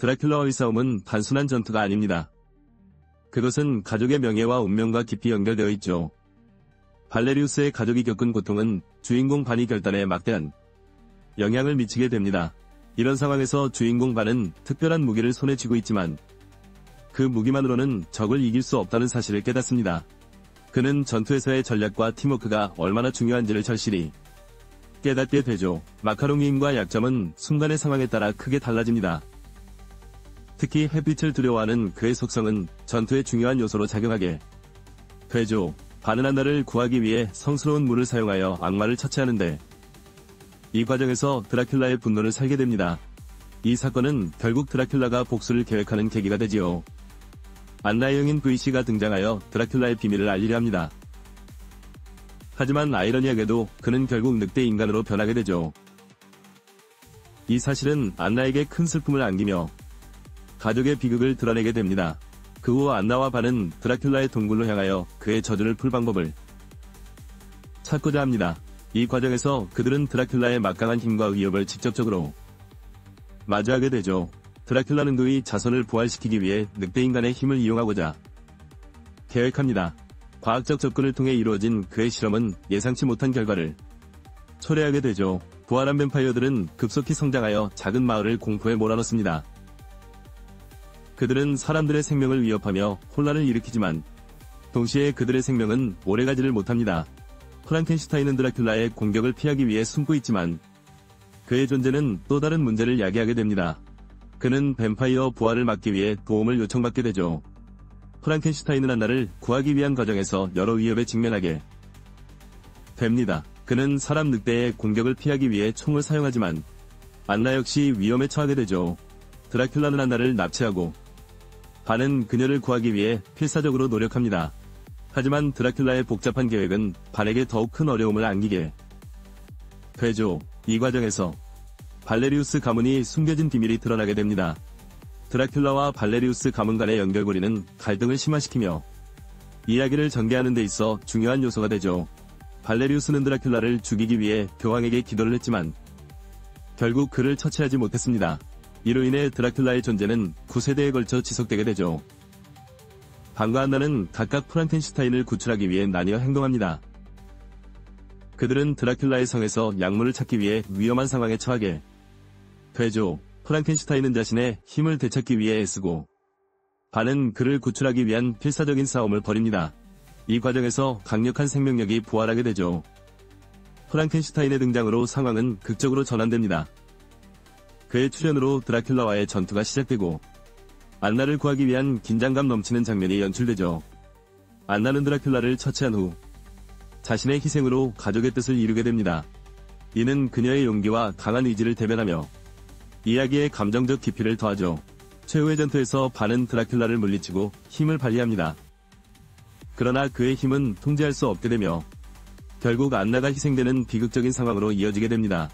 드라큘라와의 싸움은 단순한 전투가 아닙니다. 그것은 가족의 명예와 운명과 깊이 연결되어 있죠. 발레리우스의 가족이 겪은 고통은 주인공 반이 결단에 막대한 영향을 미치게 됩니다. 이런 상황에서 주인공 반은 특별한 무기를 손에 쥐고 있지만 그 무기만으로는 적을 이길 수 없다는 사실을 깨닫습니다. 그는 전투에서의 전략과 팀워크가 얼마나 중요한지를 절실히 깨닫게 되죠. 마카롱의 힘과 약점은 순간의 상황에 따라 크게 달라집니다. 특히 햇빛을 두려워하는 그의 속성은 전투의 중요한 요소로 작용하게 되죠. 반은 안나를 구하기 위해 성스러운 물을 사용하여 악마를 처치하는데 이 과정에서 드라큘라의 분노를 살게 됩니다. 이 사건은 결국 드라큘라가 복수를 계획하는 계기가 되지요. 안나의 형인 VC가 등장하여 드라큘라의 비밀을 알리려 합니다. 하지만 아이러니하게도 그는 결국 늑대 인간으로 변하게 되죠. 이 사실은 안나에게 큰 슬픔을 안기며 가족의 비극을 드러내게 됩니다. 그 후 안나와 반은 드라큘라의 동굴로 향하여 그의 저주를 풀 방법을 찾고자 합니다. 이 과정에서 그들은 드라큘라의 막강한 힘과 위협을 직접적으로 마주하게 되죠. 드라큘라는 그의 자손을 부활시키기 위해 늑대인간의 힘을 이용하고자 계획합니다. 과학적 접근을 통해 이루어진 그의 실험은 예상치 못한 결과를 초래하게 되죠. 부활한 뱀파이어들은 급속히 성장하여 작은 마을을 공포에 몰아넣습니다. 그들은 사람들의 생명을 위협하며 혼란을 일으키지만 동시에 그들의 생명은 오래가지를 못합니다. 프랑켄슈타인은 드라큘라의 공격을 피하기 위해 숨고 있지만 그의 존재는 또 다른 문제를 야기하게 됩니다. 그는 뱀파이어 부활을 막기 위해 도움을 요청받게 되죠. 프랑켄슈타인은 안나를 구하기 위한 과정에서 여러 위협에 직면하게 됩니다. 그는 사람 늑대의 공격을 피하기 위해 총을 사용하지만 안나 역시 위험에 처하게 되죠. 드라큘라는 안나를 납치하고 반은 그녀를 구하기 위해 필사적으로 노력합니다. 하지만 드라큘라의 복잡한 계획은 반에게 더욱 큰 어려움을 안기게 되죠. 이 과정에서 발레리우스 가문이 숨겨진 비밀이 드러나게 됩니다. 드라큘라와 발레리우스 가문 간의 연결고리는 갈등을 심화시키며 이야기를 전개하는 데 있어 중요한 요소가 되죠. 발레리우스는 드라큘라를 죽이기 위해 교황에게 기도를 했지만 결국 그를 처치하지 못했습니다. 이로 인해 드라큘라의 존재는 9세대에 걸쳐 지속되게 되죠. 반과 안나는 각각 프랑켄슈타인을 구출하기 위해 나뉘어 행동합니다. 그들은 드라큘라의 성에서 약물을 찾기 위해 위험한 상황에 처하게 되죠. 프랑켄슈타인은 자신의 힘을 되찾기 위해 애쓰고 반은 그를 구출하기 위한 필사적인 싸움을 벌입니다. 이 과정에서 강력한 생명력이 부활하게 되죠. 프랑켄슈타인의 등장으로 상황은 극적으로 전환됩니다. 그의 출현으로 드라큘라와의 전투가 시작되고 안나를 구하기 위한 긴장감 넘치는 장면이 연출되죠. 안나는 드라큘라를 처치한 후 자신의 희생으로 가족의 뜻을 이루게 됩니다. 이는 그녀의 용기와 강한 의지를 대변하며 이야기의 감정적 깊이를 더하죠. 최후의 전투에서 반은 드라큘라를 물리치고 힘을 발휘합니다. 그러나 그의 힘은 통제할 수 없게 되며 결국 안나가 희생되는 비극적인 상황으로 이어지게 됩니다.